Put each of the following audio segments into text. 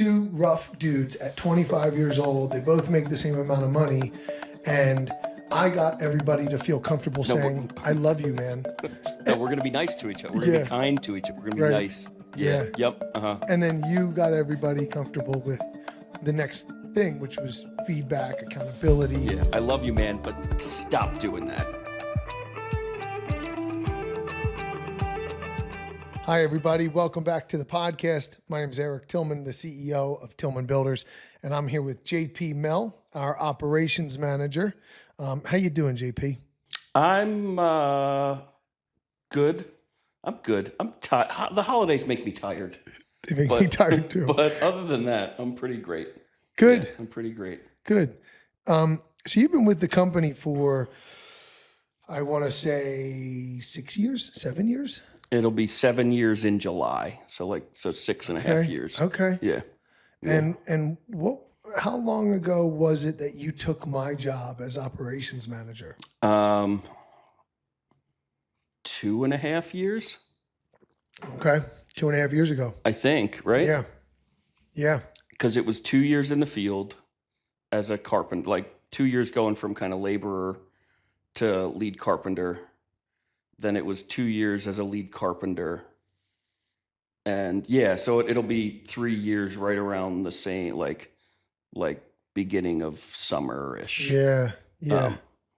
two rough dudes at 25 years old. They both make the same amount of money. And I got everybody to feel comfortable saying, I love you, man. No, we're going to be nice to each other. We're going to be kind to each other. We're going to be nice. Yeah. Yep. And then you got everybody comfortable with the next thing, which was feedback, accountability. Yeah. I love you, man, but stop doing that. Hi, everybody. Welcome back to the podcast. My name is Eric Tilghman, the CEO of Tilghman Builders, and I'm here with J.P. Mel, our Operations Manager. How you doing, J.P.? I'm good. I'm good. I'm tired. The holidays make me tired. They make me tired too. But other than that, I'm pretty great. Good. Yeah, I'm pretty great. Good. So you've been with the company for, I want to say 6 years, 7 years? It'll be 7 years in July. So 6.5 years. Okay. Yeah. And how long ago was it that you took my job as operations manager? 2.5 years. Okay. 2.5 years ago. I think, right? Yeah. Yeah. Because it was 2 years in the field as a carpenter, like 2 years going from kind of laborer to lead carpenter. Then it was 2 years as a lead carpenter. And yeah, so it'll be 3 years right around the same, like beginning of summer-ish. Yeah. Yeah.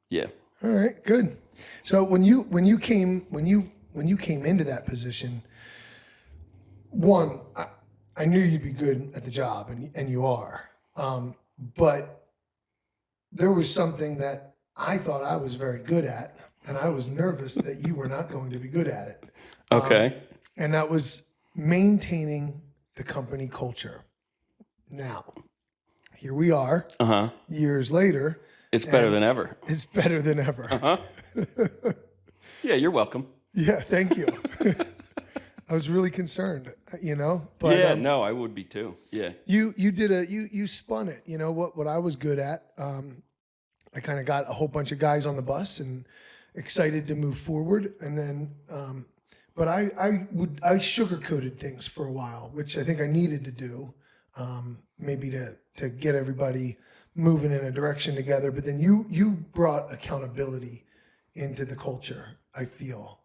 Yeah. All right, good. So when you came into that position, one, I knew you'd be good at the job, and you are. But there was something that I thought I was very good at, and I was nervous that you were not going to be good at it. Okay. And that was maintaining the company culture. Now, here we are, years later. It's better than ever. It's better than ever. Yeah, you're welcome. Yeah, thank you. I was really concerned, But yeah, no, I would be too. Yeah. You spun it. You know what I was good at. I kind of got a whole bunch of guys on the bus and excited to move forward. And then, but I sugarcoated things for a while, which I think I needed to do, maybe to get everybody moving in a direction together. But then you brought accountability into the culture, I feel.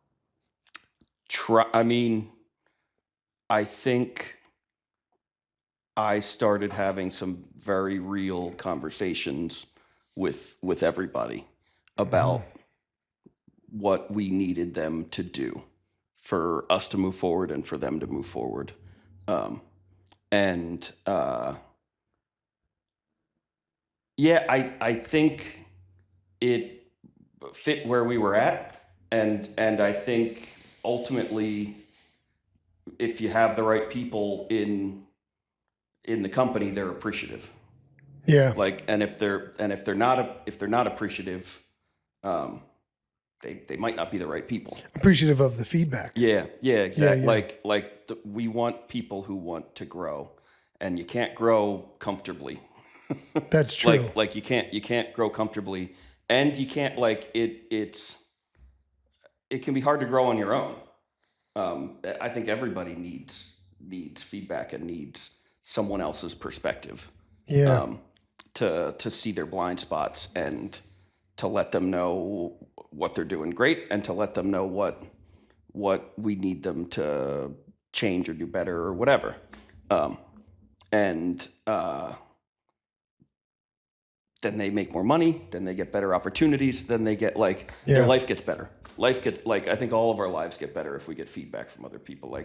I think I started having some very real conversations with everybody about what we needed them to do for us to move forward and for them to move forward. I think it fit where we were at. And I think ultimately, if you have the right people in the company, they're appreciative. Yeah. And if they're not appreciative, they might not be the right people. Appreciative of the feedback. Yeah, exactly. Yeah. We want people who want to grow, and you can't grow comfortably. That's true. You can't grow comfortably, and you can't it can be hard to grow on your own. I think everybody needs feedback and needs someone else's perspective. Yeah. To see their blind spots and to let them know what they're doing great and to let them know what we need them to change or do better or whatever. Then they make more money, then they get better opportunities, then they get their life gets better. I think all of our lives get better if we get feedback from other people.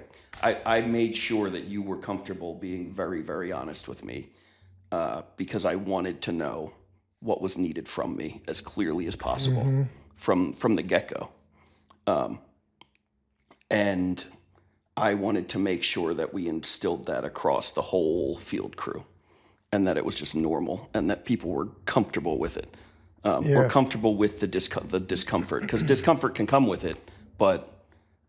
I made sure that you were comfortable being very, very honest with me because I wanted to know what was needed from me as clearly as possible from the get-go. And I wanted to make sure that we instilled that across the whole field crew and that it was just normal and that people were comfortable with it. We're comfortable with the discomfort because discomfort can come with it, but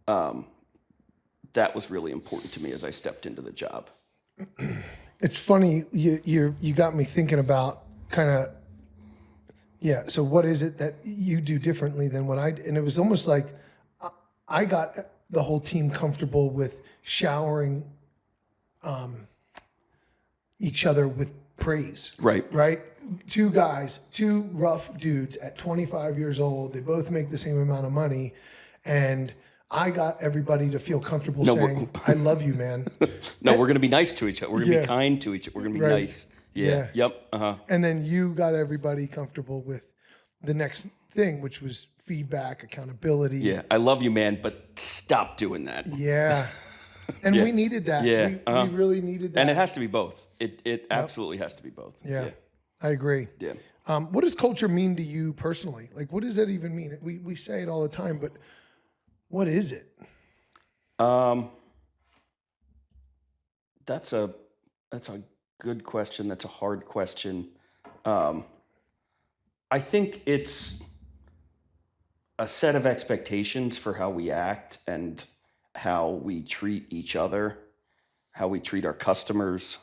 that was really important to me as I stepped into the job. It's funny you got me thinking about kind of so what is it that you do differently than what I did? And it was almost like I got the whole team comfortable with showering each other with praise. Right. Right? Two guys, two rough dudes at 25 years old. They both make the same amount of money. And I got everybody to feel comfortable saying, I love you, man. No, we're going to be nice to each other. We're going to Yeah. be kind to each other. We're going to be Right. nice. Yeah. Yep. And then you got everybody comfortable with the next thing, which was feedback, accountability. Yeah. I love you, man, but stop doing that. Yeah. And we needed that. Yeah. We really needed that. And it has to be both. It absolutely has to be both. Yeah. I agree. Yeah. What does culture mean to you personally? Like, what does that even mean? We say it all the time, but what is it? That's a good question. That's a hard question. I think it's a set of expectations for how we act and how we treat each other, how we treat our customers.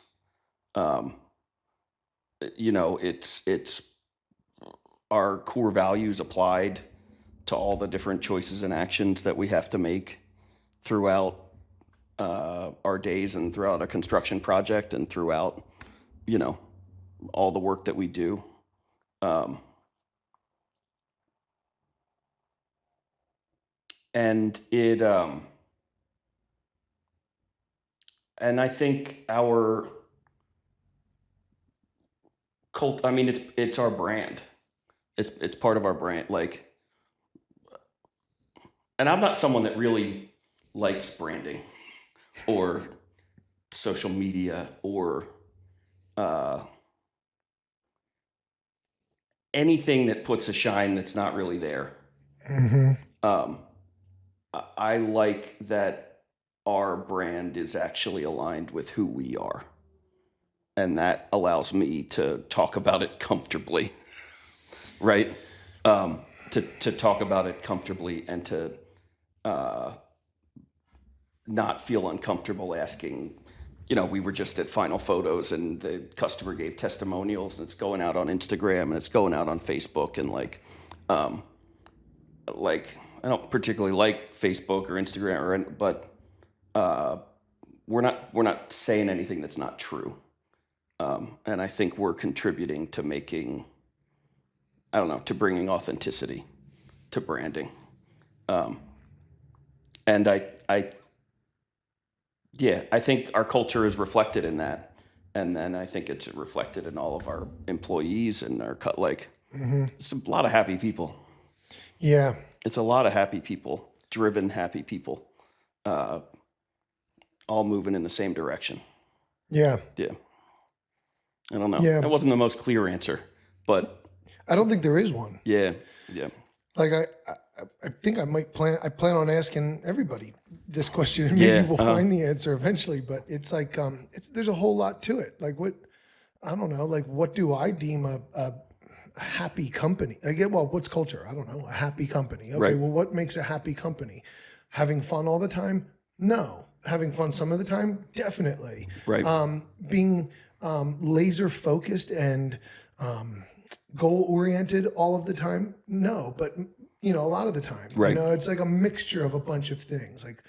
It's our core values applied to all the different choices and actions that we have to make throughout our days and throughout a construction project and throughout, all the work that we do. And I think our cult, it's our brand. It's part of our brand. Like, and I'm not someone that really likes branding or social media or anything that puts a shine that's not really there. I like that our brand is actually aligned with who we are. And that allows me to talk about it comfortably, right? To talk about it comfortably and to not feel uncomfortable asking. We were just at Final Photos and the customer gave testimonials and it's going out on Instagram and it's going out on Facebook and I don't particularly like Facebook or Instagram but we're not saying anything that's not true. And I think we're contributing to making, to bringing authenticity to branding. And I think our culture is reflected in that. And then I think it's reflected in all of our employees and our it's a lot of happy people. Yeah. It's a lot of happy people, driven, happy people, all moving in the same direction. Yeah. Yeah. I don't know. Yeah. That wasn't the most clear answer, but I don't think there is one. yeah. Yeah. Like I think I plan on asking everybody this question and maybe we'll find the answer eventually, but it's like, there's a whole lot to it. Like what do I deem a happy company? What's culture? I don't know. A happy company. Okay. Right. Well, what makes a happy company? Having fun all the time? No. Having fun some of the time? Definitely. Right. Being laser focused and goal oriented all of the time? No, but a lot of the time. Right. It's like a mixture of a bunch of things. Like,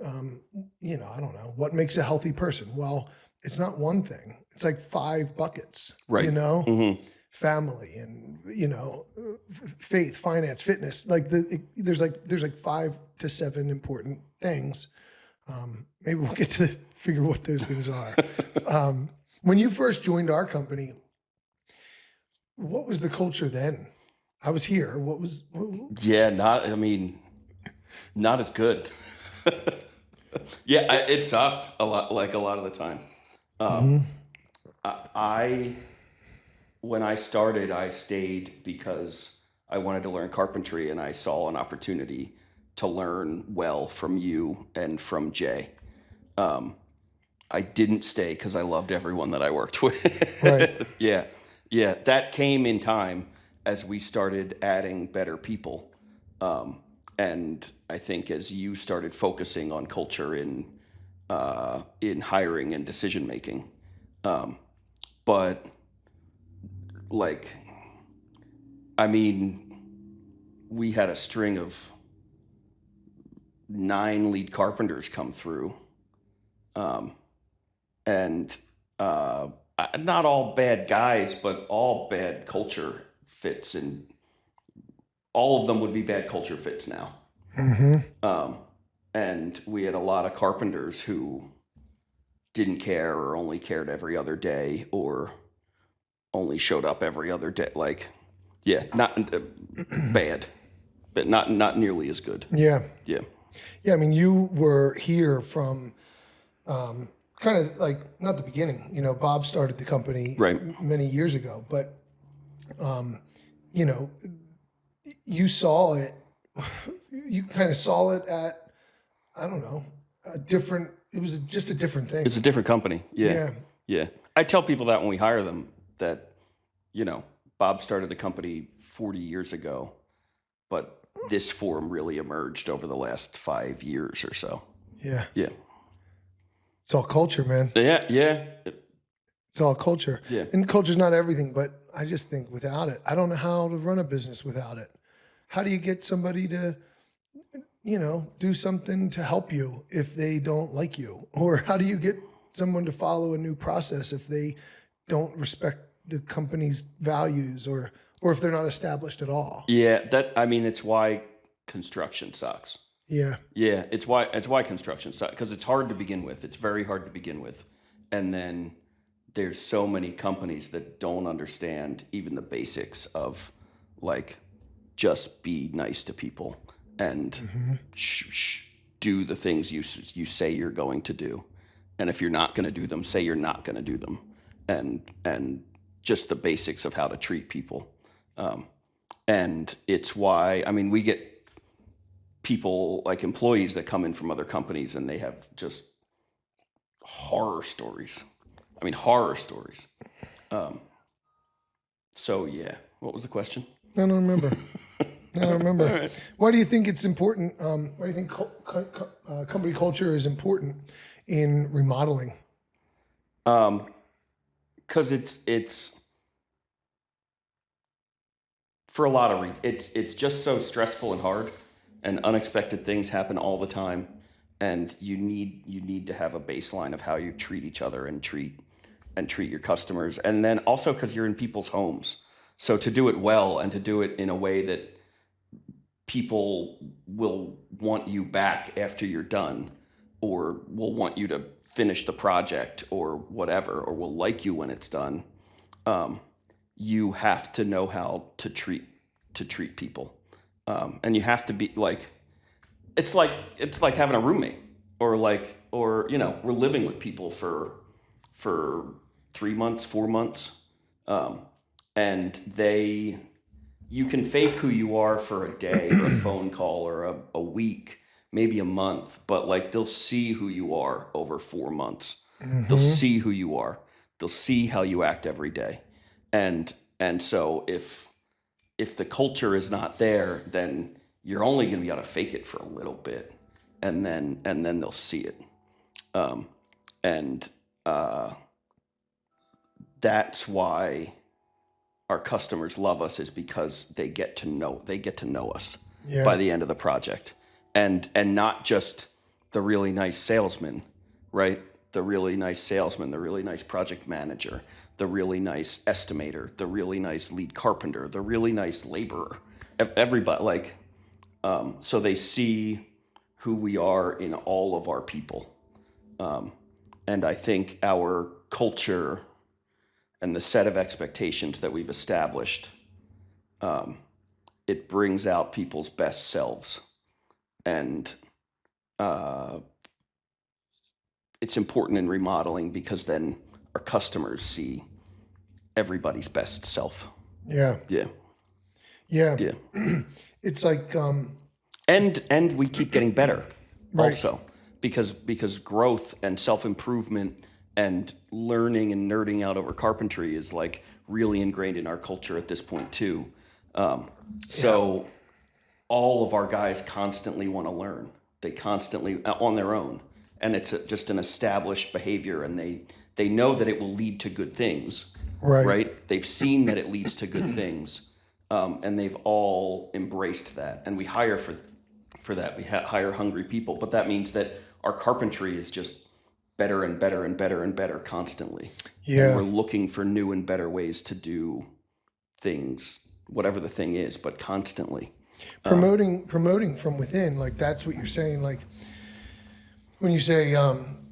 I don't know what makes a healthy person. Well, it's not one thing. It's like 5 buckets. Right. Mm-hmm. Family and faith, finance, fitness. Like there's like 5 to 7 important things. Maybe we'll get to figure what those things are. When you first joined our company, what was the culture then? I was here. What was? Yeah, not as good. Yeah, it sucked a lot. Like a lot of the time. When I started, I stayed because I wanted to learn carpentry, and I saw an opportunity to learn well from you and from Jay. I didn't stay because I loved everyone that I worked with. Right. Yeah. That came in time as we started adding better people. And I think as you started focusing on culture in hiring and decision making. But we had a string of 9 lead carpenters come through. And not all bad guys, but all bad culture fits, and all of them would be bad culture fits now. And we had a lot of carpenters who didn't care, or only cared every other day, or only showed up every other day. Like, yeah, not bad, but not nearly as good. Yeah. Yeah. Yeah. I mean, you were here from kind of like, not the beginning, you know, Bob started the company Right. many years ago, but, you know, you saw it, you kind of saw it at, I don't know, it was just a different thing. It's a different company. Yeah. Yeah. Yeah. I tell people that when we hire them, that, you know, Bob started the company 40 years ago, but this form really emerged over the last 5 years or so. Yeah. Yeah. It's all culture, man. Yeah. Yeah. It's all culture. Yeah. And culture's not everything, but I just think without it, I don't know how to run a business without it. How do you get somebody to, you know, do something to help you if they don't like you? Or how do you get someone to follow a new process if they don't respect the company's values, or if they're not established at all? Yeah. It's why construction sucks. Yeah. Yeah. It's why construction sucks, because it's hard to begin with. It's very hard to begin with. And then there's so many companies that don't understand even the basics of, like, just be nice to people and do the things you say you're going to do. And if you're not going to do them, say you're not going to do them. And just the basics of how to treat people. And it's why, we get people, like employees, that come in from other companies and they have just horror stories. Horror stories. So yeah, what was the question? I don't remember. Right. Why do you think it's important? Why do you think company culture is important in remodeling? Because it's for a lot of reasons. It's just so stressful and hard, and unexpected things happen all the time, and you need to have a baseline of how you treat each other and treat your customers, and then also because you're in people's homes. So to do it well and to do it in a way that people will want you back after you're done, or will want you to finish the project or whatever, or will like you when it's done, you have to know how to treat people, and you have to be like, it's like having a roommate, or we're living with people for 3 months, 4 months, and you can fake who you are for a day or a phone call or a week, maybe a month, but like they'll see who you are over 4 months. They'll see who you are. They'll see how you act every day. And so if the culture is not there, then you're only going to be able to fake it for a little bit, and then they'll see it. That's why our customers love us, is because they get to know us by the end of the project, and not just the really nice salesman, right? The really nice salesman, the really nice project manager, the really nice estimator, the really nice lead carpenter, the really nice laborer, everybody, so they see who we are in all of our people. And I think our culture and the set of expectations that we've established, it brings out people's best selves. And it's important in remodeling, because then our customers see everybody's best self. Yeah. Yeah. Yeah. Yeah. It's like, and we keep getting better Right. also, because growth and self-improvement and learning and nerding out over carpentry is like really ingrained in our culture at this point too. So all of our guys constantly want to learn. They constantly on their own, and it's just an established behavior, and they know that it will lead to good things. Right? They've seen that it leads to good things, and they've all embraced that. And we hire for that. We hire hungry people, but that means that our carpentry is just better and better and better and better constantly. Yeah. And we're looking for new and better ways to do things, whatever the thing is, but constantly. Promoting from within, like that's what you're saying. Like when you say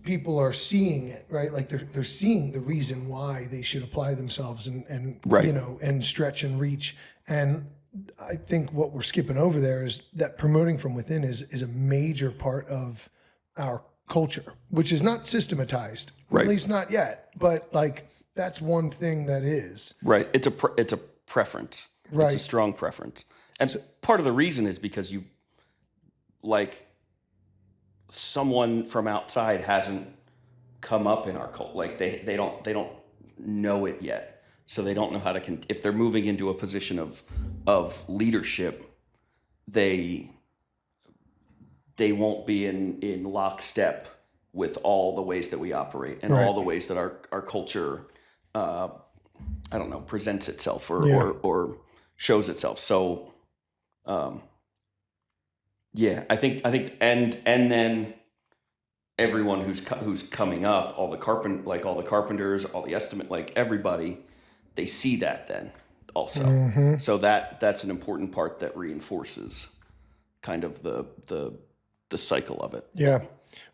people are seeing it, right? Like they're seeing the reason why they should apply themselves and Right. you know, and stretch and reach. And I think what we're skipping over there is that promoting from within is a major part of our culture, which is not systematized, Right. at least not yet. But like that's one thing that is. Right. It's a preference. Right. It's a strong preference. And part of the reason is because you, like, someone from outside hasn't come up in our cult. Like they don't know it yet. So they don't know how to, if they're moving into a position of leadership, they won't be in lockstep with all the ways that we operate and Right. all the ways that our culture, I don't know, presents itself or shows itself. So, yeah, I think, and then everyone who's coming up, all the carpenters, all the estimate, like everybody, they see that then also. Mm-hmm. So that's an important part that reinforces kind of the cycle of it. Yeah,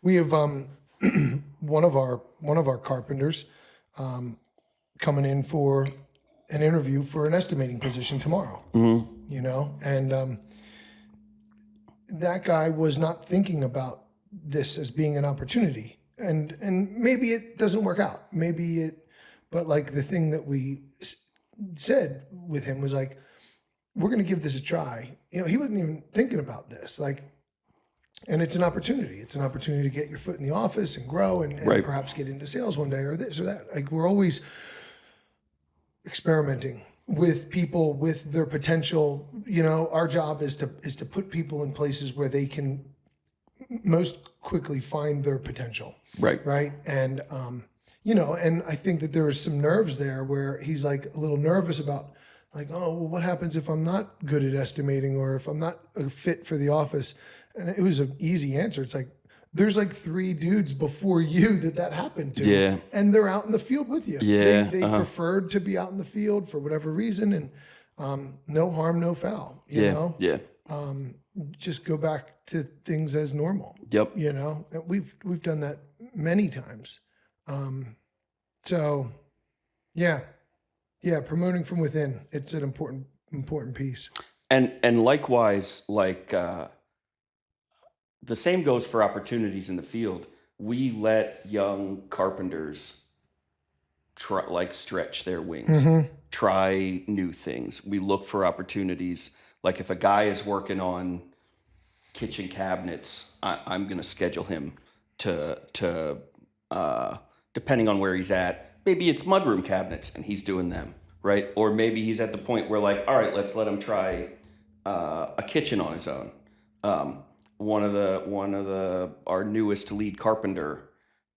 we have one of our carpenters coming in for an interview for an estimating position tomorrow. Mm-hmm. You know, and that guy was not thinking about this as being an opportunity, and maybe it doesn't work out. Maybe it, but like the thing that we said with him was like, we're going to give this a try. You know, he wasn't even thinking about this. Like, and it's an opportunity. It's an opportunity to get your foot in the office and grow and Right. perhaps get into sales one day or this or that. Like we're always experimenting with people, with their potential. You know, our job is to put people in places where they can most quickly find their potential. Right. Right. And, you know, and I think that there was some nerves there where he's like a little nervous about like, oh, well, what happens if I'm not good at estimating or if I'm not a fit for the office? And it was an easy answer. It's like, there's like 3 dudes before you that happened to. Yeah. And they're out in the field with you. Yeah, They preferred to be out in the field for whatever reason. And no harm, no foul, you know? Yeah. Just go back to things as normal. Yep. You know, and we've done that many times. So yeah, promoting from within, it's an important piece. And likewise, like the same goes for opportunities in the field. We let young carpenters stretch their wings, try new things. We look for opportunities. Like if a guy is working on kitchen cabinets, I'm going to schedule him to depending on where he's at. Maybe it's mudroom cabinets and he's doing them, right? Or maybe he's at the point where like, all right, let's let him try a kitchen on his own. One of our newest lead carpenter,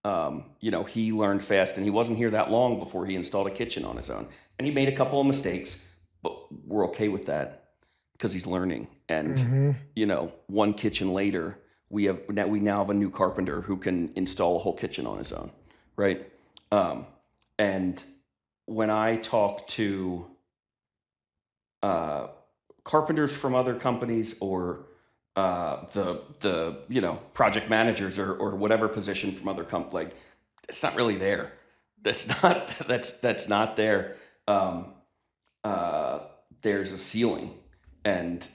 you know, he learned fast and he wasn't here that long before he installed a kitchen on his own. And he made a couple of mistakes, but we're okay with that because he's learning. And, you know, one kitchen later, we now have a new carpenter who can install a whole kitchen on his own, right? And when I talk to carpenters from other companies or the you know, project managers or whatever position from other companies, like it's not really there. That's not there. There's a ceiling, and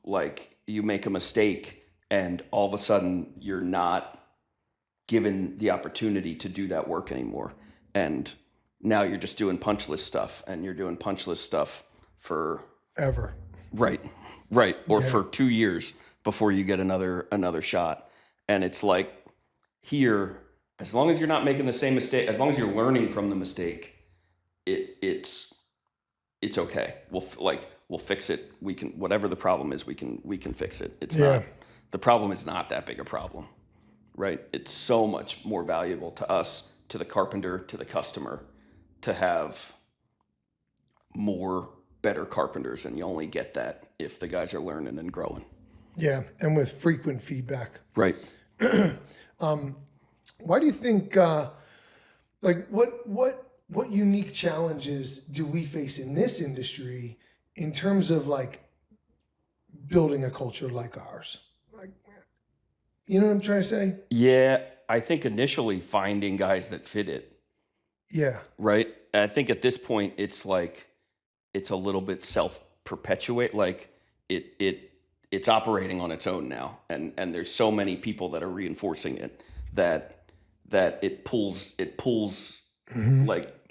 like you make a mistake, and all of a sudden you're not given the opportunity to do that work anymore, and now you're just doing punch list stuff, and you're doing punch list stuff for Ever. Right. Or for 2 years before you get another shot. And it's like here, as long as you're not making the same mistake, as long as you're learning from the mistake, it's okay. We'll fix it. We can, whatever the problem is, we can fix it. It's not, the problem is not that big a problem, right? It's so much more valuable to us, to the carpenter, to the customer, to have better carpenters, and you only get that if the guys are learning and growing. Yeah, and with frequent feedback. Right. Why do you think Like what unique challenges do we face in this industry in terms of like building a culture like ours? Like, you know what I'm trying to say? Yeah, I think initially finding guys that fit it, Yeah, right? And I think at this point it's like it's a little bit self-perpetuate, like it's operating on its own now, and there's so many people that are reinforcing it that it pulls like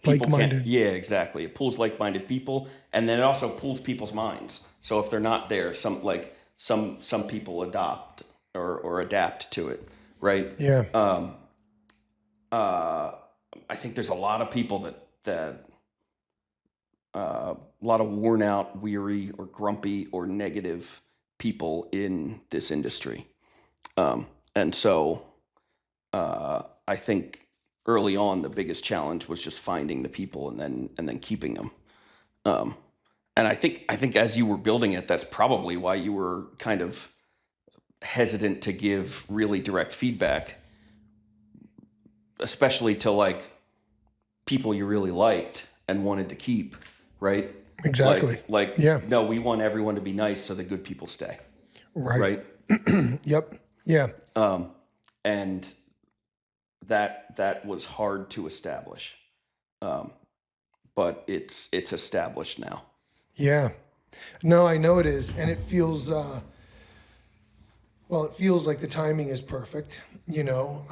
people can't. like-minded. Yeah, exactly. It pulls like-minded people, and then it also pulls people's minds. So if they're not there, some people adopt or adapt to it, right? Yeah, Uh, I think there's a lot of people that a lot of worn out, weary, or grumpy, or negative people in this industry, and so I think early on the biggest challenge was just finding the people and then keeping them. Um, and I think as you were building it, that's probably why you were kind of hesitant to give really direct feedback, especially to like people you really liked and wanted to keep, right? exactly. Yeah, No, we want everyone to be nice so the good people stay, right. right? Yep. Yeah. And that was hard to establish, but it's established now. Yeah. No, I know it is, and it feels well. It feels like the timing is perfect. You know,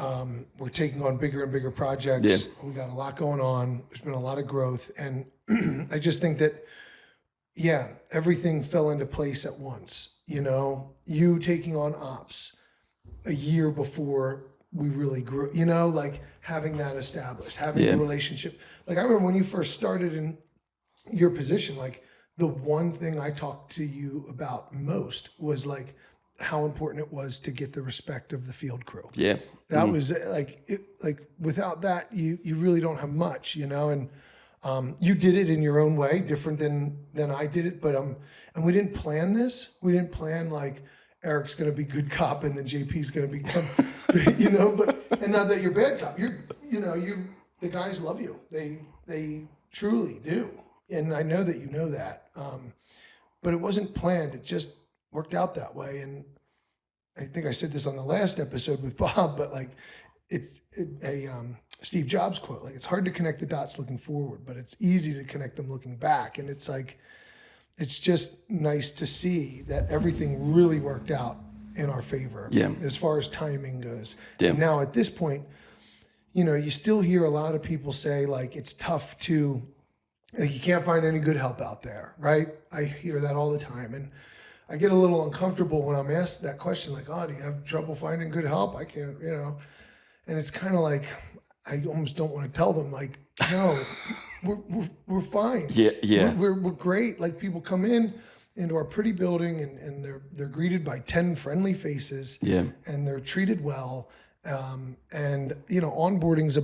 we're taking on bigger and bigger projects. Yeah. We got a lot going on. There's been a lot of growth, and I just think that yeah, everything fell into place at once. You know, you taking on ops a year before we really grew. You know, like having that established, having Yeah. the relationship. Like I remember when you first started in your position, like the one thing I talked to you about most was like how important it was to get the respect of the field crew. Yeah. That was like without that, you really don't have much, you know. And you did it in your own way, different than I did it. But and we didn't plan this. We didn't plan like Eric's going to be good cop and then JP's going to become, you know. But and not that you're bad cop. The guys love you. They truly do. And I know that you know that, but it wasn't planned. It just worked out that way. And I think I said this on the last episode with Bob, but like it's a Steve Jobs quote, like it's hard to connect the dots looking forward, but it's easy to connect them looking back. And it's like, it's just nice to see that everything really worked out in our favor as far as timing goes. Yeah. And now at this point, you know, you still hear a lot of people say like, it's tough to, like you can't find any good help out there, right? I hear that all the time. And I get a little uncomfortable when I'm asked that question, like, oh, do you have trouble finding good help? I can't, you know. And it's kind of like, I almost don't want to tell them, like, no, we're fine. Yeah. We're great. Like people come into our pretty building and they're greeted by 10 friendly faces. Yeah. And they're treated well. And, you know, onboarding's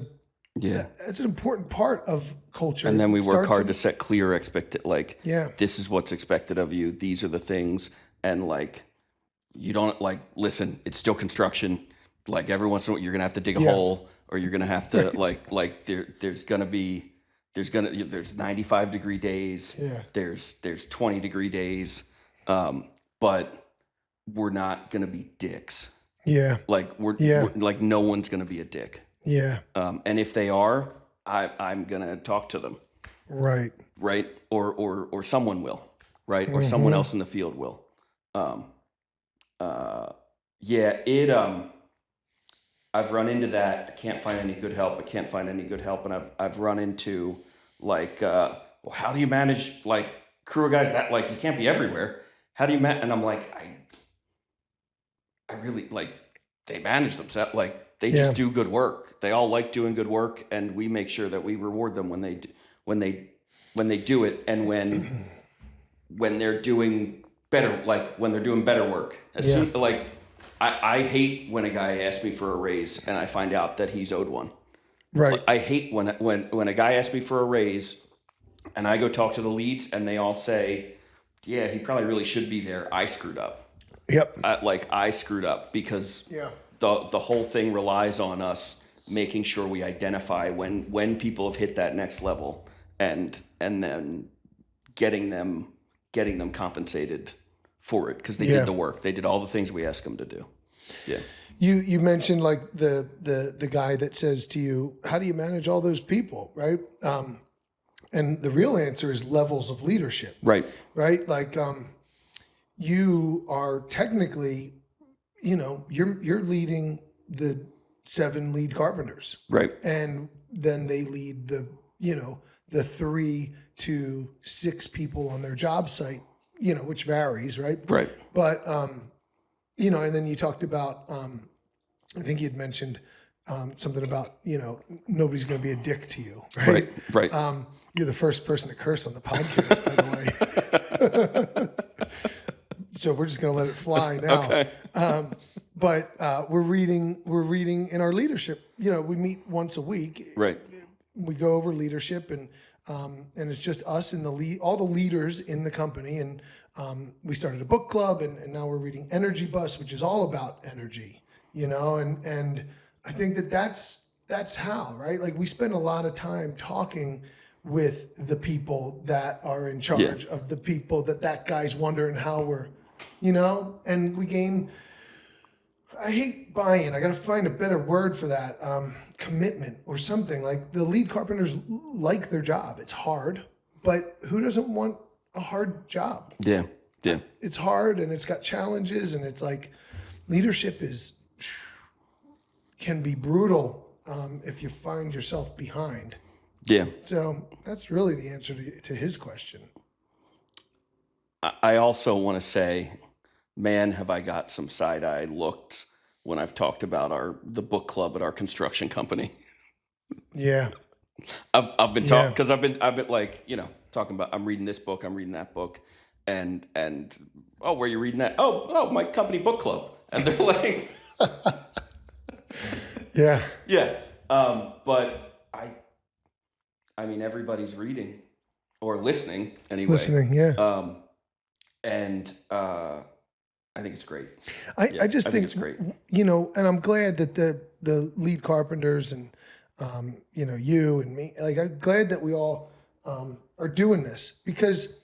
it's an important part of culture. And then we work hard to set clear this is what's expected of you. These are the things. And like, you don't like, listen, it's still construction. Like every once in a while, you're going to have to dig a hole or you're going to have to there's 95-degree days. Yeah. There's 20-degree days. But we're not going to be dicks. Yeah. Like we're like, no one's going to be a dick. Yeah. And if they are, I'm gonna talk to them. Right. Right. Or someone will. Right. Or someone else in the field will. I've run into that. I can't find any good help. And I've run into like, well, how do you manage like crew of guys that like you can't be everywhere? How do you manage? And I'm like, I really like they manage themselves. Like they just do good work. They all like doing good work, and we make sure that we reward them when they do it, and when they're doing better, like when they're doing better work. I hate when a guy asks me for a raise and I find out that he's owed one. Right. I hate when a guy asks me for a raise and I go talk to the leads and they all say, yeah, he probably really should be there. I screwed up. Yep. I screwed up because the whole thing relies on us making sure we identify when people have hit that next level, and then getting them compensated for it, because they did the work. They did all the things we asked them to do. Yeah. You mentioned like the guy that says to you, how do you manage all those people, right? And the real answer is levels of leadership. Right. Right? Like you are technically, you're leading the 7 lead carpenters. Right. And then they lead the 3 to 6 people on their job site, which varies, right? Right. But and then you talked about, I think you'd mentioned something about, nobody's going to be a dick to you, right? Right. Right. You're the first person to curse on the podcast, by the way. So we're just going to let it fly now. Okay. But we're reading in our leadership. We meet once a week. Right. We go over leadership, and it's just us and all the leaders in the company. And we started a book club, and now we're reading Energy Bus, which is all about energy. And I think that's how, right? Like we spend a lot of time talking with the people that are in charge of the people that guy's wondering how we're, and we gain, I hate buy-in. I got to find a better word for that. Commitment or something. Like the lead carpenters like their job. It's hard, but who doesn't want a hard job? Yeah. Yeah. It's hard and it's got challenges, and it's like leadership can be brutal if you find yourself behind. Yeah. So that's really the answer to his question. I also want to say, man, have I got some side-eye looks when I've talked about the book club at our construction company. Yeah. I've been talking, because I've been like, talking about, I'm reading this book, I'm reading that book, and oh, where are you reading that? Oh, my company book club. And they're like, yeah. Yeah. But I mean, everybody's reading or listening anyway. Listening, yeah. And I think it's great. I just think it's great. And I'm glad that the lead carpenters and you and me, like I'm glad that we all are doing this, because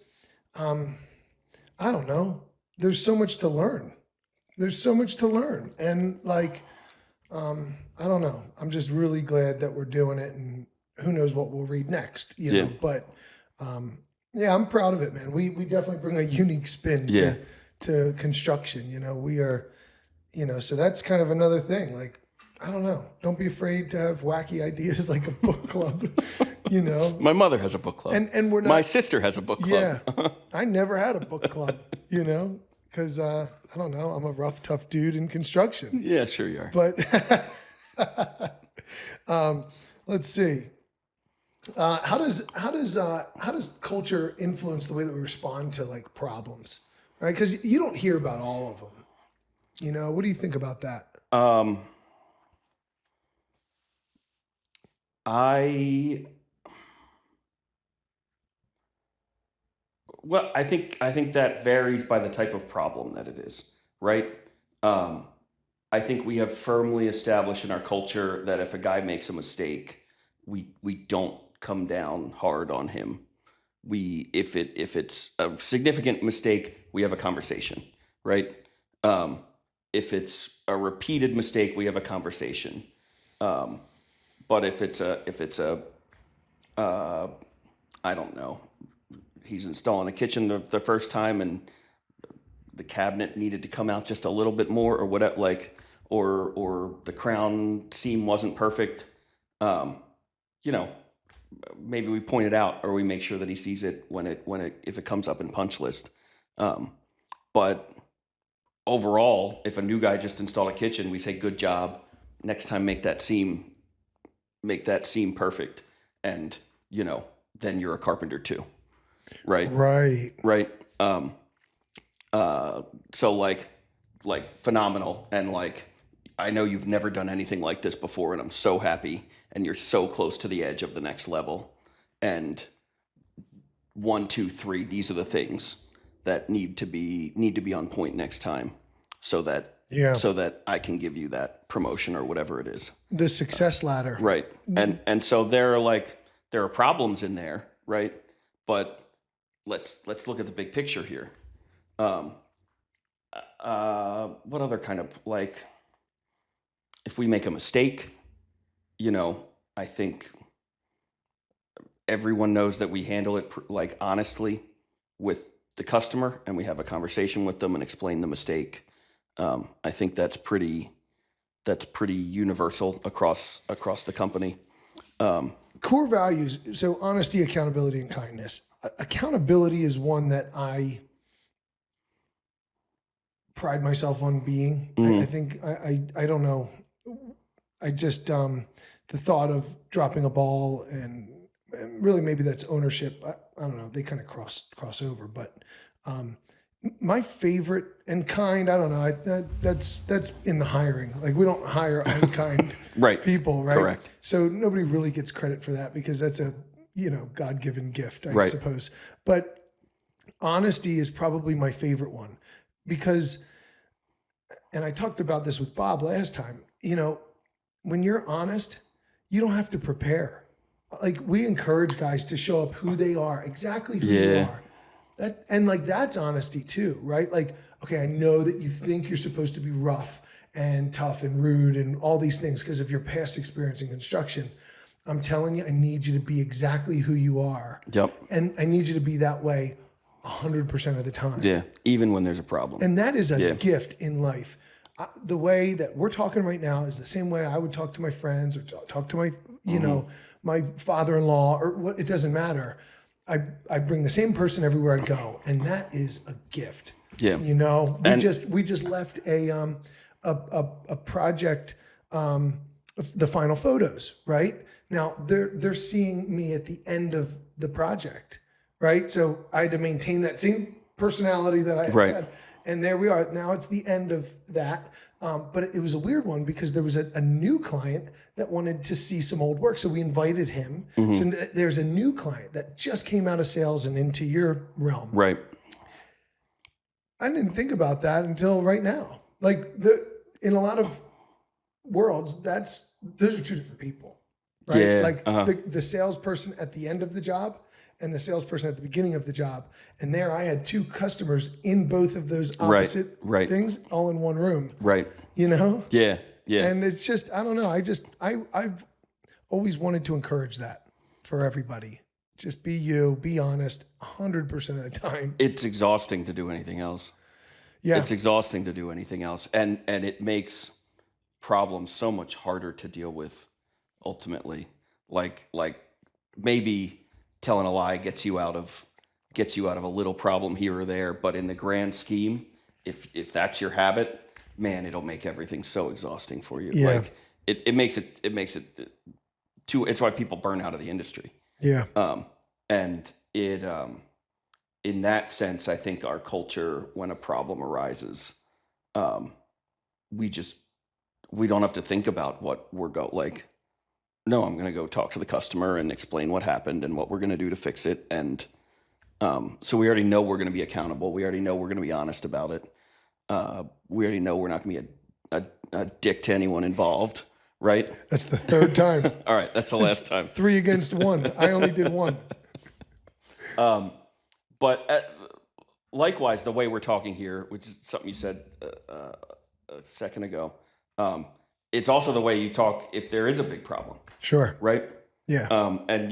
I don't know, there's so much to learn. And like I don't know. I'm just really glad that we're doing it, and who knows what we'll read next, know. But I'm proud of it, man. We definitely bring a unique spin to construction. We are, so that's kind of another thing. Like, I don't know. Don't be afraid to have wacky ideas like a book club, My mother has a book club. And we're not. My sister has a book club. Yeah. I never had a book club, because I don't know. I'm a rough, tough dude in construction. Yeah, sure you are. But let's see. How does culture influence the way that we respond to like problems, right? Because you don't hear about all of them. What do you think about that? I think that varies by the type of problem that it is, right? I think we have firmly established in our culture that if a guy makes a mistake, we don't come down hard on him. If it's a significant mistake, we have a conversation, right? If it's a repeated mistake, we have a conversation. But if it's a I don't know, he's installing a kitchen the first time and the cabinet needed to come out just a little bit more, or whatever, like, or the crown seam wasn't perfect, maybe we point it out, or we make sure that he sees it if it comes up in punch list. But overall, if a new guy just installed a kitchen, we say, good job. Next time, make that seam perfect. And, then you're a carpenter too. Right. Right. Right. So like phenomenal. And like, I know you've never done anything like this before, and I'm so happy. And you're so close to the edge of the next level. And 1, 2, 3, these are the things that need to be on point next time, so that Yeah. so that I can give you that promotion or whatever it is. The success ladder. Right. And so there are problems in there, right? But let's look at the big picture here. What other kind of, like, if we make a mistake, I think everyone knows that we handle it like honestly with the customer, and we have a conversation with them and explain the mistake. I think that's pretty universal across the company. Core values. So honesty, accountability, and kindness. Accountability is one that I pride myself on being. I think I don't know. I just the thought of dropping a ball and really maybe that's ownership. I don't know. They kind of cross over, but my favorite and kind. I don't know. That's in the hiring. Like we don't hire unkind Right. people, right? Correct. So nobody really gets credit for that because that's a God-given gift, I Right. suppose. But honesty is probably my favorite one because, and I talked about this with Bob last time. When you're honest, you don't have to prepare. Like we encourage guys to show up who they are, exactly who you are. That's honesty too, right? Like, okay, I know that you think you're supposed to be rough and tough and rude and all these things because of your past experience in construction. I'm telling you, I need you to be exactly who you are. Yep. And I need you to be that way 100% of the time. Yeah. Even when there's a problem. And that is a gift in life. The way that we're talking right now is the same way I would talk to my friends or talk to my, my father-in-law or what, it doesn't matter. I bring the same person everywhere I go. And that is a gift. Yeah. We just left a project, the final photos, right? Now they're seeing me at the end of the project, right? So I had to maintain that same personality that I had. And there we are. Now it's the end of that. But it was a weird one because there was a new client that wanted to see some old work. So we invited him. So there's a new client that just came out of sales and into your realm. Right. I didn't think about that until right now. Like in a lot of worlds, those are two different people, right? Yeah, like the salesperson at the end of the job and the salesperson at the beginning of the job. And there I had two customers in both of those opposite things all in one room. Right. Yeah. Yeah. And it's just, I don't know. I've always wanted to encourage that for everybody. Just be you, be honest 100% of the time. It's exhausting to do anything else. Yeah. It's exhausting to do anything else. And it makes problems so much harder to deal with ultimately. Like maybe telling a lie gets you out of a little problem here or there, but in the grand scheme, if that's your habit, man, it'll make everything so exhausting for you. Yeah. Like it makes it too. It's why people burn out of the industry. Yeah. And it in that sense, I think our culture, when a problem arises, we don't have to think about what we're no, I'm going to go talk to the customer and explain what happened and what we're going to do to fix it. And so we already know we're going to be accountable. We already know we're going to be honest about it. We already know we're not going to be a dick to anyone involved, right? That's the third time. All right, that's the last time. 3 against 1. I only did 1. But likewise, the way we're talking here, which is something you said a second ago, it's also the way you talk if there is a big problem. Sure. Right? Yeah. And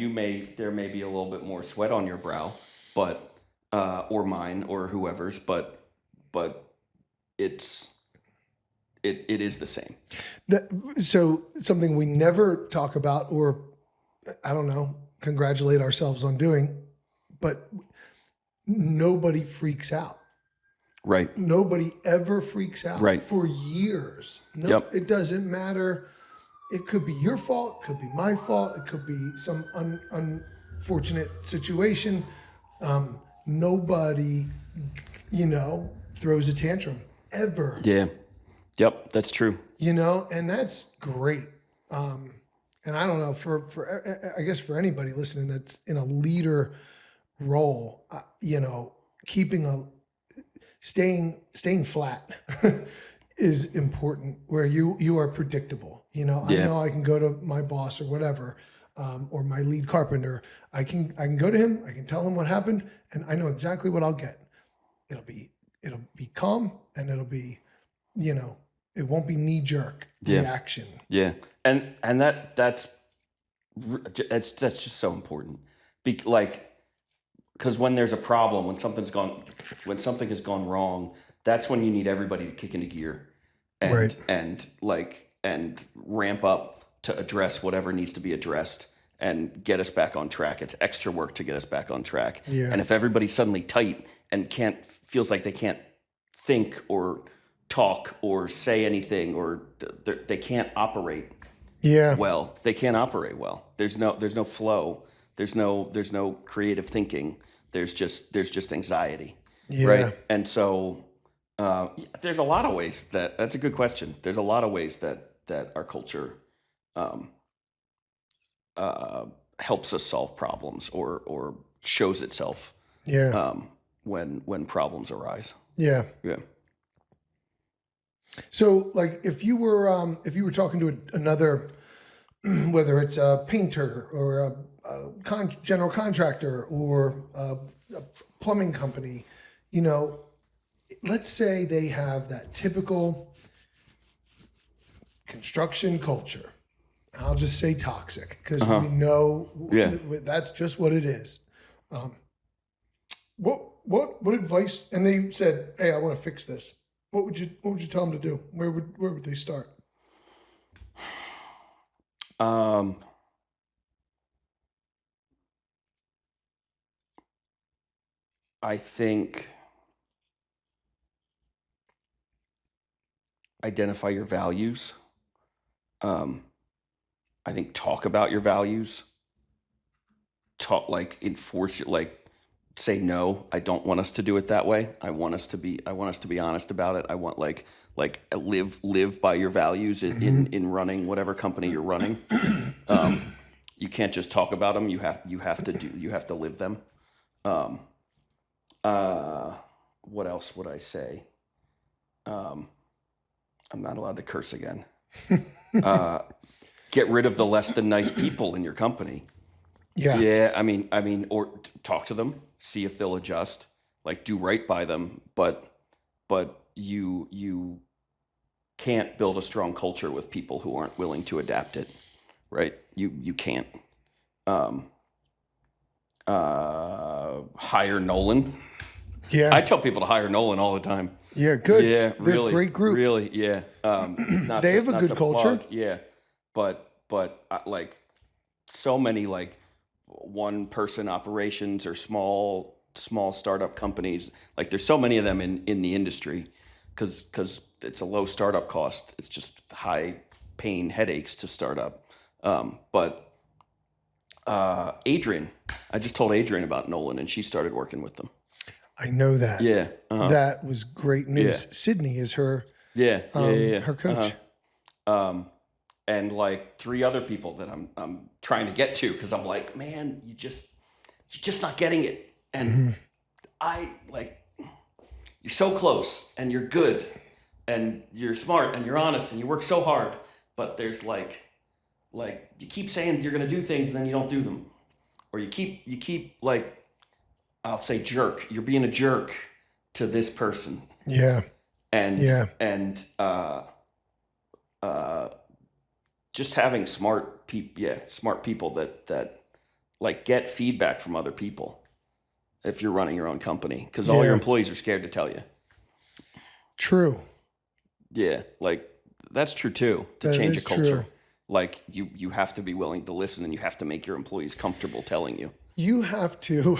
there may be a little bit more sweat on your brow, but or mine or whoever's, but it is the same. So something we never talk about, or I don't know, congratulate ourselves on doing, but nobody freaks out. Right. Nobody ever freaks out. Right. For years. No, Yep. It doesn't matter. It could be your fault. It could be my fault. It could be some unfortunate situation. Nobody, throws a tantrum ever. Yeah. Yep. That's true. And that's great. And I don't know, for I guess for anybody listening that's in a leader role, staying flat. is important, where you are predictable. You know, I know I can go to my boss or whatever, or my lead carpenter. I can go to him. I can tell him what happened, and I know exactly what I'll get. It'll be calm, and it'll be, you know, it won't be knee jerk reaction. Yeah, and that's just so important. Because when there's a problem, when something has gone wrong, that's when you need everybody to kick into gear and ramp up to address whatever needs to be addressed and get us back on track. It's extra work to get us back on track. Yeah. And if everybody's suddenly tight and feels like they can't think or talk or say anything, or they can't operate well. They can't operate well. There's no flow. There's no creative thinking. There's just anxiety. Yeah. Right. And so there's a lot of ways that's a good question. There's a lot of ways that our culture helps us solve problems or shows itself when problems arise. Yeah. Yeah. So, like, if you were talking to another, whether it's a painter or a general contractor or a plumbing company, you know, let's say they have that typical construction culture. I'll just say toxic, because we know that's just what it is. What advice? And they said, "Hey, I want to fix this." What would you tell them to do? Where would they start? I think identify your values. I think talk about your values. Enforce say no. I don't want us to do it that way. I want us to be honest about it. I want live by your values in running whatever company you're running. You can't just talk about them. You have to live them. What else would I say? I'm not allowed to curse again. Get rid of the less than nice people in your company. Yeah. Yeah. I mean, or talk to them, see if they'll adjust. Like, do right by them, but you can't build a strong culture with people who aren't willing to adapt it. Right? You can't. Hire Nolan. Yeah. I tell people to hire Nolan all the time. Yeah, good. Yeah, They're really. a great group. Really, yeah. They have a good culture. Yeah, but like so many one person operations or small startup companies. Like, there's so many of them in the industry because it's a low startup cost. It's just high pain headaches to start up. But Adrian, I just told Adrian about Nolan, and she started working with them. I know that. Yeah. That was great news. Yeah. Sydney is her her coach. And like 3 other people that I'm trying to get to, because I'm like, man, you're just not getting it. And you're so close, and you're good, and you're smart, and you're honest, and you work so hard, but there's like you keep saying you're going to do things, and then you don't do them, or you keep like, I'll say jerk. You're being a jerk to this person. Yeah. And just having smart people that like get feedback from other people if you're running your own company, because all your employees are scared to tell you. True. Yeah, like that's true too. To change a culture, true. Like you have to be willing to listen, and you have to make your employees comfortable telling you. You have to,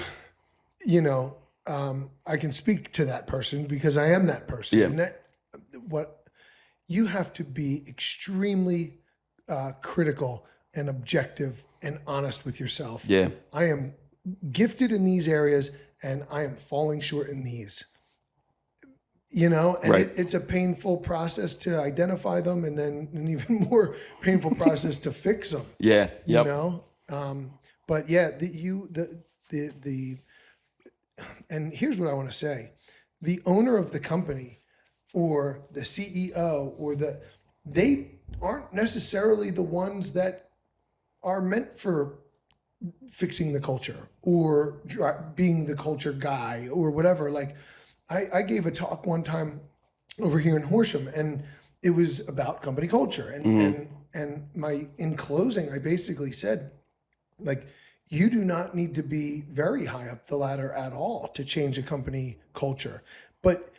you know, I can speak to that person because I am that person. Yeah. And you have to be extremely critical and objective and honest with yourself. Yeah. I am gifted in these areas, and I am falling short in these. You know, and right. It's a painful process to identify them, and then an even more painful process to fix them. Yeah. You know, but yeah, and here's what I want to say: the owner of the company or the CEO or they aren't necessarily the ones that are meant for fixing the culture or being the culture guy or whatever. Like I gave a talk one time over here in Horsham, and it was about company culture. And my in closing, I basically said, like, you do not need to be very high up the ladder at all to change a company culture. But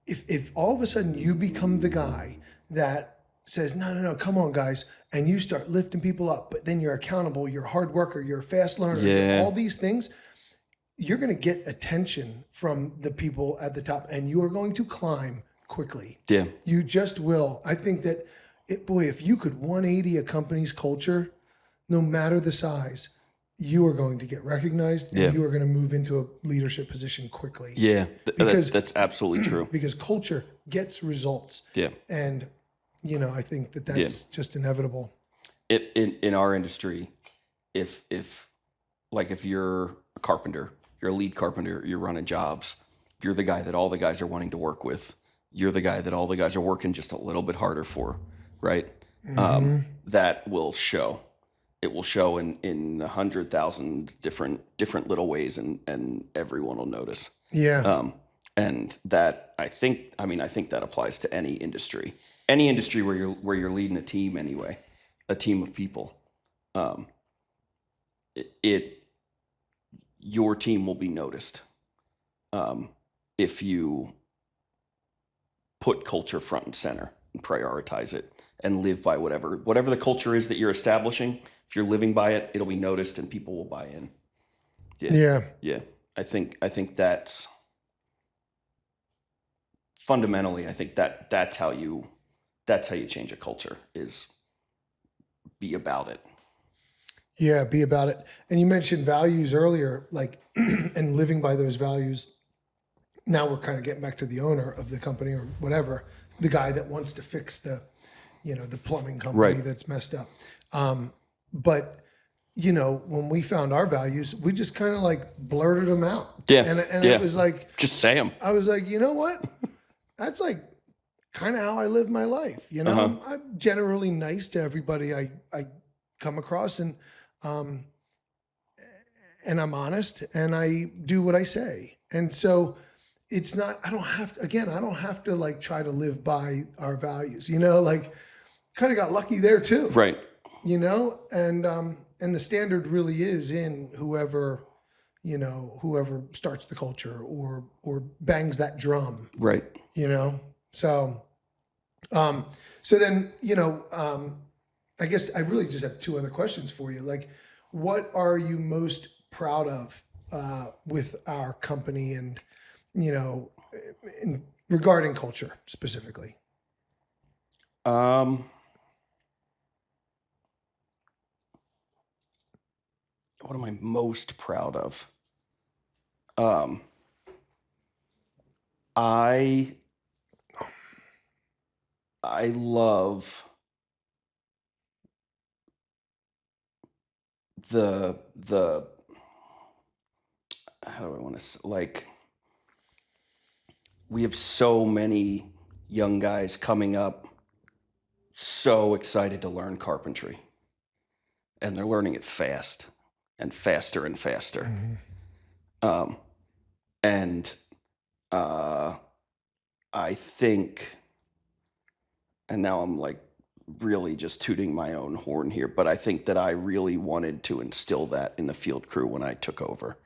if all of a sudden you become the guy that says, no, come on, guys, and you start lifting people up, but then you're accountable, you're a hard worker, you're a fast learner, you're all these things, you're going to get attention from the people at the top, and you are going to climb quickly. Yeah. You just will. I think that, if you could 180 a company's culture, no matter the size, you are going to get recognized, and you are going to move into a leadership position quickly. Yeah, that's absolutely true. Because culture gets results. Yeah. And, I think that's just inevitable. In our industry, if you're a carpenter, you're a lead carpenter, you're running jobs, you're the guy that all the guys are wanting to work with. You're the guy that all the guys are working just a little bit harder for, right? That will show. It will show in 100,000 different little ways, and everyone will notice. Yeah. And that I think that applies to any industry where you're leading a team anyway, a team of people. Your team will be noticed if you put culture front and center and prioritize it and live by whatever the culture is that you're establishing. If you're living by it, it'll be noticed and people will buy in. Yeah. I think that's fundamentally. I think that's how you change a culture, is be about it. Yeah, be about it. And you mentioned values earlier, like, and living by those values. Now we're kind of getting back to the owner of the company or whatever, the guy that wants to fix the plumbing company that's messed up. But when we found our values, we just kind of like blurted them out. Yeah. And it was like, just say them. I was like, you know what? That's like kind of how I live my life. I'm generally nice to everybody I come across, and I'm honest, and I do what I say. And so it's not, I don't have to like try to live by our values, like kind of got lucky there too. Right. And the standard really is in whoever starts the culture or bangs that drum. Right. So then, I guess I really just have two other questions for you. Like, what are you most proud of with our company, and regarding culture specifically? What am I most proud of? I love the how do I want to, like, we have so many young guys coming up, so excited to learn carpentry, and they're learning it fast and faster and faster. Mm-hmm. I think, and now I'm like really just tooting my own horn here, but I think that I really wanted to instill that in the field crew when I took over.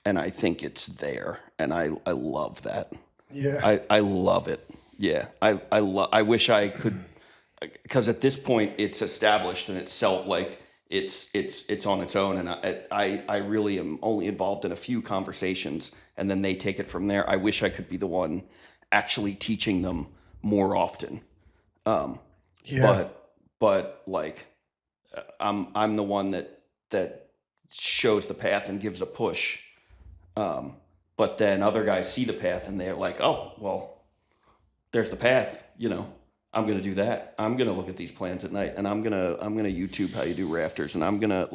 And I think it's there, and I love that. Yeah. I love it. Yeah. I wish I could, because at this point it's established and it's like it's on its own, and I really am only involved in a few conversations, and then they take it from there. I wish I could be the one actually teaching them more often. But like, I'm the one that shows the path and gives a push. But then other guys see the path and they're like, oh, well, there's the path, I'm going to do that. I'm going to look at these plans at night, and I'm going to YouTube how you do rafters, and I'm going to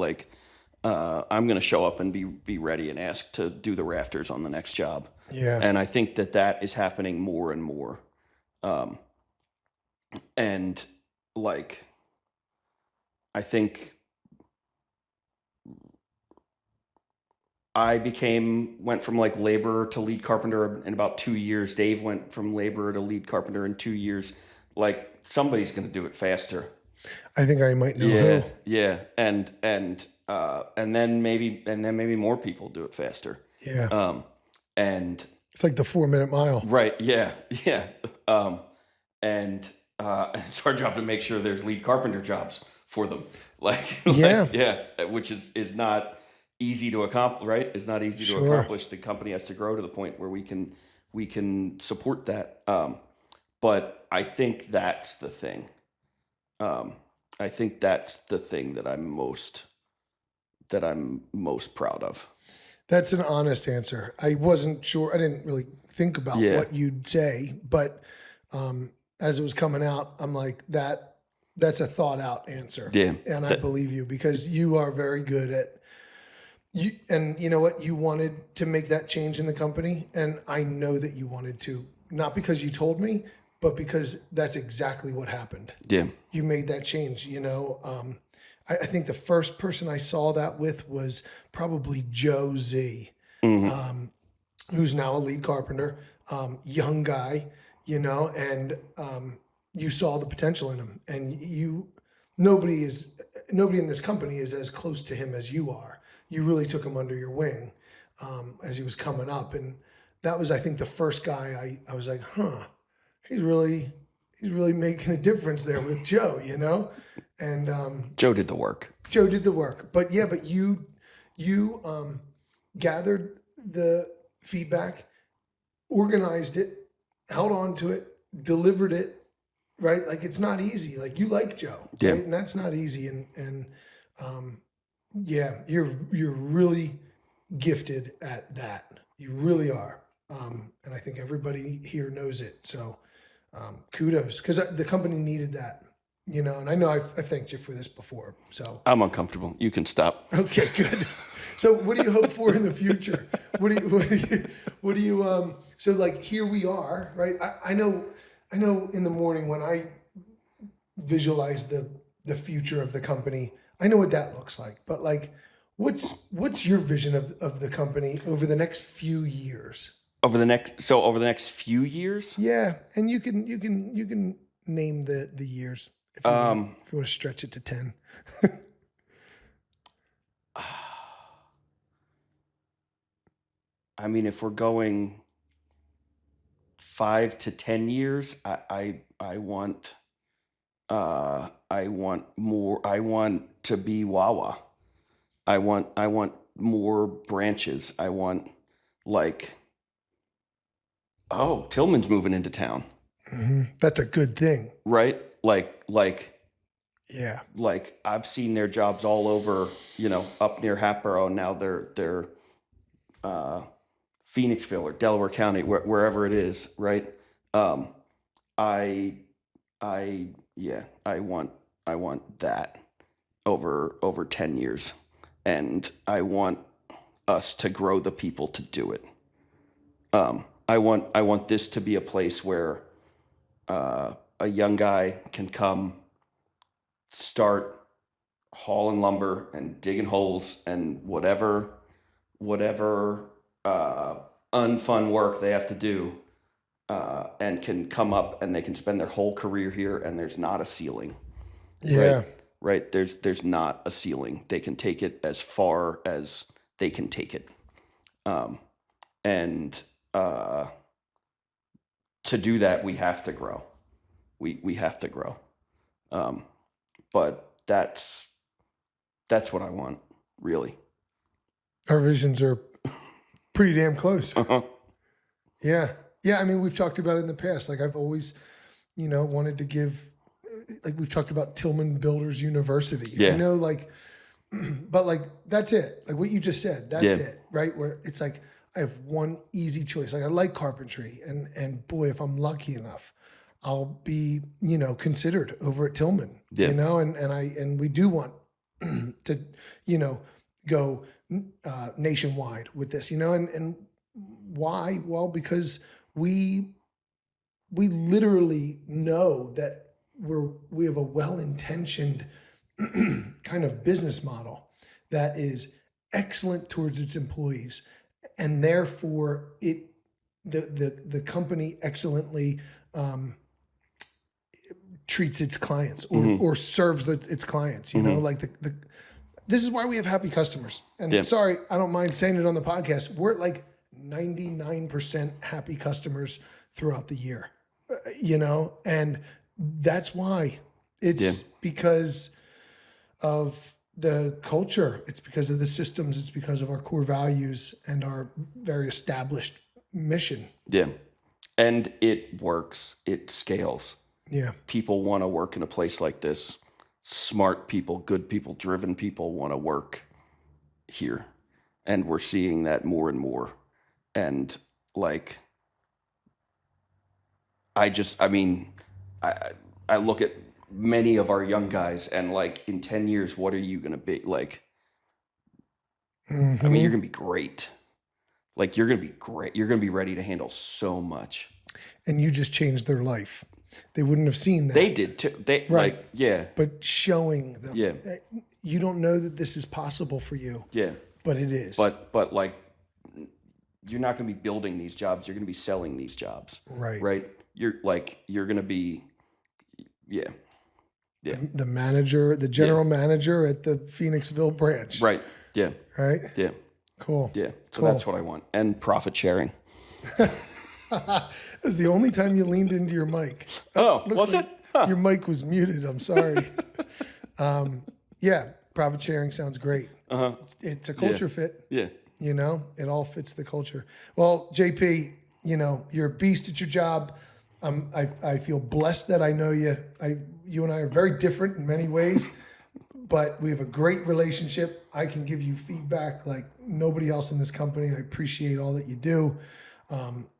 I'm going to show up and be ready and ask to do the rafters on the next job. Yeah. And I think that is happening more and more. And like, I think I went from like laborer to lead carpenter in about 2 years. Dave went from laborer to lead carpenter in 2 years. Like, somebody's going to do it faster. I think I might know Yeah, who. yeah, and then maybe more people do it faster. Yeah. And It's like the 4-minute mile. right, yeah, yeah, and it's our job to make sure there's lead carpenter jobs for them. Yeah. Yeah, which is not easy to accomplish. Right, it's not easy to Sure. accomplish. The company has to grow to the point where we can support that. But I think that's the thing. I think that's the thing that I'm most proud of. That's an honest answer. I wasn't sure. I didn't really think about Yeah. what you'd say, but as it was coming out, I'm like, that's a thought out answer. Yeah. And I believe you, because you are very good at you. And you know what? You wanted to make that change in the company. And I know that you wanted to, not because you told me, but because that's exactly what happened. Yeah. You made that change, you know. I think the first person I saw that with was probably Joe Z, who's now a lead carpenter, young guy, you know, and you saw the potential in him. And nobody in this company is as close to him as you are. You really took him under your wing as he was coming up. And that was, I think, the first guy I was like, he's really making a difference there with Joe, you know? And Joe did the work. Joe did the work. But yeah, but you gathered the feedback, organized it, held on to it, delivered it, right? Like, it's not easy. Like, you like Joe, Yeah. right? And that's not easy. And yeah, you're really gifted at that. You really are. And I think everybody here knows it. So kudos, because the company needed that, you know, and I know I've thanked you for this before. So I'm uncomfortable. You can stop. okay, good. So what do you hope for in the future? What do you so like, here we are, right? I know in the morning when I visualize the future of the company, I know what that looks like, but like, what's your vision of the company over the next few years? Over the next few years? Yeah, and you can name the years if you want to stretch it to 10. I mean, if we're going 5 to 10 years, I want more. I want to be Wawa. I want more branches. I want, like, oh, Tilghman's moving into town, That's a good thing. right? Like Yeah. like I've seen their jobs all over, you know, up near Hatboro. Now they're Phoenixville or Delaware County, wherever it is, right? I want that over 10 years, and I want us to grow the people to do it. I want this to be a place where a young guy can come, start hauling lumber and digging holes and whatever unfun work they have to do, and can come up and they can spend their whole career here, and there's not a ceiling. Yeah. Right? There's not a ceiling. They can take it as far as they can take it. And to do that, we have to grow. We have to grow. But that's what I want, really. Our visions are pretty damn close. Uh-huh. Yeah. Yeah. I mean, we've talked about it in the past. Like, I've always, you know, wanted to give, like, we've talked about Tilghman Builders University. Yeah. I know, like, but like, that's it. Like what you just said, that's it, right? Where it's like, I have one easy choice. Like, I like carpentry, and boy, if I'm lucky enough, I'll be, you know, considered over at Tilghman, Yeah. you know, and we do want to, you know, go nationwide with this, and why? Well, because we literally know that we have a well-intentioned kind of business model that is excellent towards its employees, and therefore the company excellently treats its clients or serves its clients. Like this is why we have happy customers. And sorry, I don't mind saying it on the podcast. We're at like 99% happy customers throughout the year, and that's why it's because of the culture. It's because of the systems. It's because of our core values and our very established mission. Yeah. And it works. It scales. Yeah. People want to work in a place like this. Smart people, good people, driven people want to work here. And we're seeing that more and more. And like, I look at many of our young guys and like in 10 years, what are you going to be like? I mean, you're going to be great. Like you're going to be great. You're going to be ready to handle so much. And you just changed their life. They wouldn't have seen that. They did too. Right. Yeah. But showing them. Yeah. You don't know that this is possible for you. Yeah. But it is. But like, you're not going to be building these jobs. You're going to be selling these jobs. Right. Right. You're going to be, yeah. Yeah. The manager, the general manager at the Phoenixville branch. Right. Yeah. Right. Yeah. Cool. Yeah. So cool. That's what I want. And profit sharing. That was the only time you leaned into your mic. Oh, was like it? Huh. Your mic was muted. I'm sorry. Yeah. Profit sharing sounds great. Uh-huh. It's a culture fit. Yeah. It all fits the culture. Well, JP, you're a beast at your job. I feel blessed that I know you. You and I are very different in many ways, but we have a great relationship. I can give you feedback like nobody else in this company. I appreciate all that you do.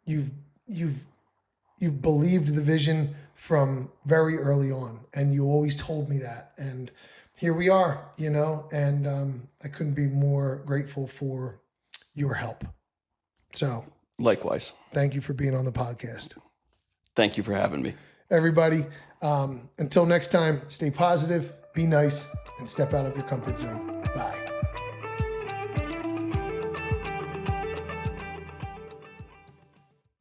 You've believed the vision from very early on, and you always told me that. And here we are, and I couldn't be more grateful for your help. So Likewise. thank you for being on the podcast. Thank you for having me. Everybody, until next time, stay positive, be nice, and step out of your comfort zone. Bye.